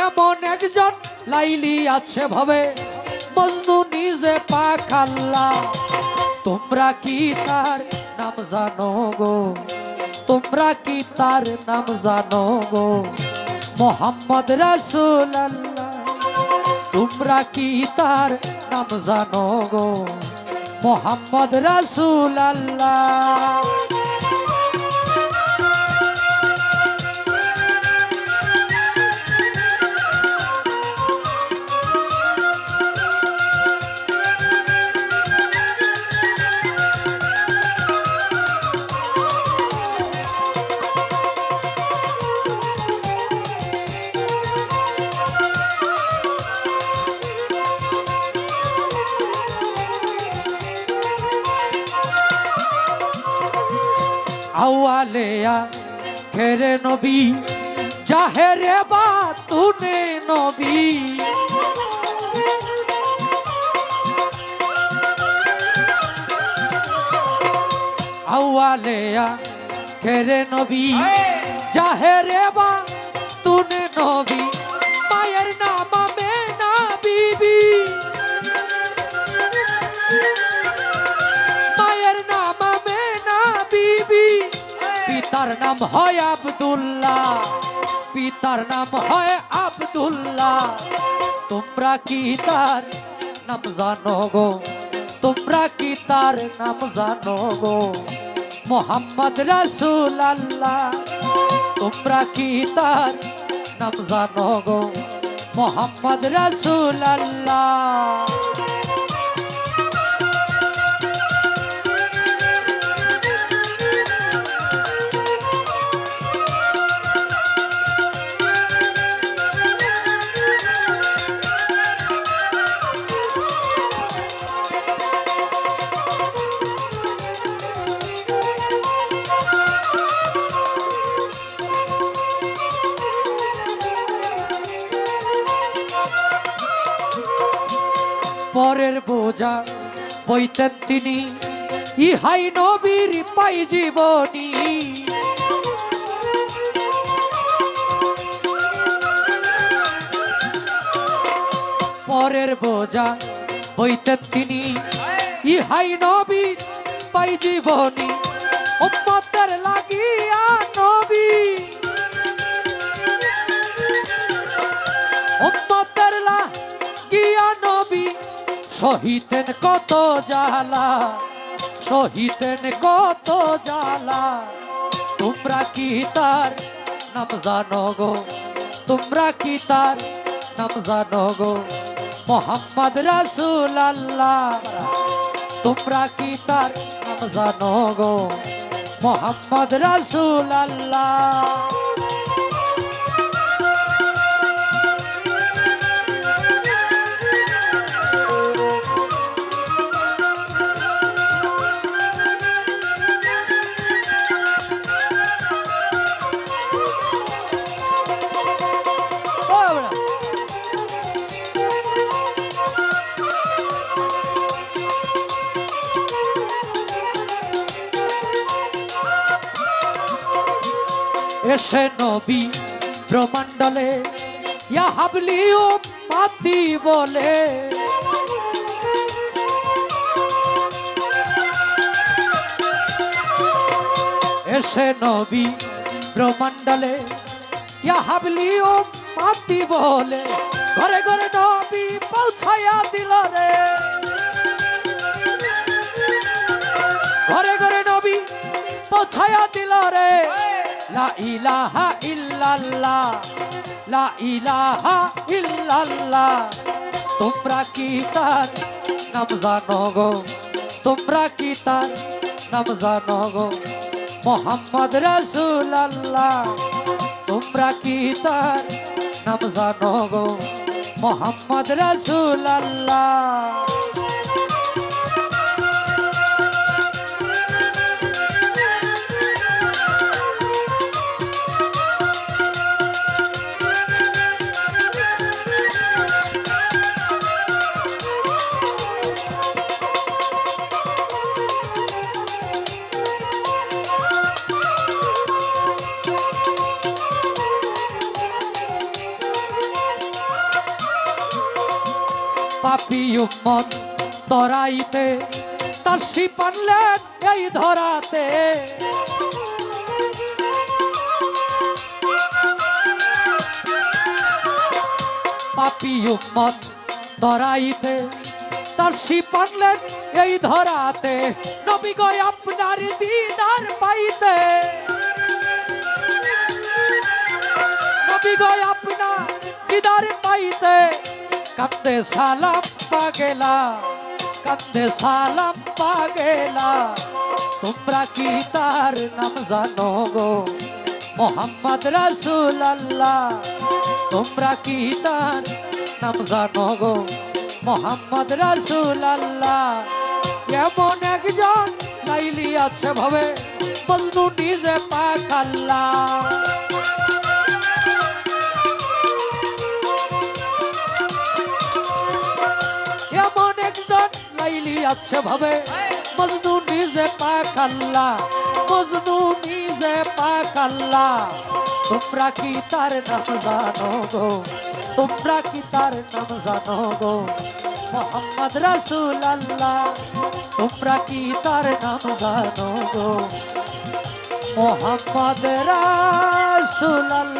এমন একজন লাইলি আছে ভাবে মজনু নিজে পাখাল্লা। তোমরা কি তার নাম জানো গো, তোমরা কি তার নাম জানো গো, মোহাম্মদ রাসূলুল্লাহ। তোমরা কি তার নাম জানো গো, মোহাম্মদ রাসূলুল্লাহ। আওয়ালেয়া খেরে নবী জাহেরে বাতুনে নবী। আওয়ালেয়া খেরে নবী জাহেরে বাতুনে নবী। মায়ের নাম আমেনা বিবি, মায়ের নাম আমেনা বিবি। পিতার নাম হয় আব্দুল্লাহ, পিতার নাম হয় আব্দুল্লাহ। তোমরা কি তার নাম জানো গো, তোমরা কি তার নাম জানো গো, মোহাম্মদ রাসূলুল্লাহ। তোমরা কি তার নাম জানো গো, মোহাম্মদ রাসূলুল্লাহ। পরের বোঝা বইতেন তিনি, ইহাই নবীর পাই জীবনী। পরের বোঝা বইতেন তিনি, ইহাই নবীর পাই জীবনী। উম্মতের লাগিয়া নবী, উম্মতের লাগিয়া নবী সহিতেন কত জ্বালা, সহিতেন কত জ্বালা। তোমরা কি তার নাম জানো গো, তোমরা কি তার নাম জানো গো, মোহাম্মদ রাসূলুল্লাহ। তোমরা কি তার নাম জানো গো, মোহাম্মদ রাসূলুল্লাহ। এসে নবী ব্রহ্মাণ্ডলে ইয়া হাবলি উম্মতি বলে। এসে নবী ব্রহ্মাণ্ডলে ইয়া হাবলি উম্মতি বলে। ঘরে ঘরে নবী পৌঁছায়া দিল রে, ঘরে ঘরে নবী পৌঁছায়া দিল রে। লা ইলাহা ইল্লাল্লাহ, লা ইলাহা ইল্লাল্লাহ। তোমরা কি তার নাম জানো গো, তোমরা কি তার নাম জানো গো, মোহাম্মদ রাসূলুল্লাহ। তোমরা কি তার নাম জানো গো, মোহাম্মদ রাসূলুল্লাহ। পাপি উম্মত তরাইতে তার শিপ আনলেন এই ধরাতে পাপি উম্মত তরাইতে তার শিপ আনলেন এই ধরাতে নবী গো আপনার দিদার পাইতে নবী গো আপনার দিদার পাইতে কান্দে সালাম পাগেলা কান্দে সালাম পাগেলা তোমরা কি তার নাম জানো গো মোহাম্মদ রাসূলুল্লাহ তোমরা কি তার নাম জানো গো মোহাম্মদ রাসূলুল্লাহ এমন একজন লাইলি আছে ভাবে মজনু নিজে পাক আল্লাহ এমন একজন লাইলি আছে ভাবে মজনু নিজে পাক আল্লাহ মজনু নিজে পাক আল্লাহ তোমরা কি তার নাম জানো গো তোমরা কি তার নাম জানো গো মোহাম্মদ রাসূলুল্লাহ তোমরা কি তার নাম জানো গো মোহাম্মদ রাসূলুল্লাহ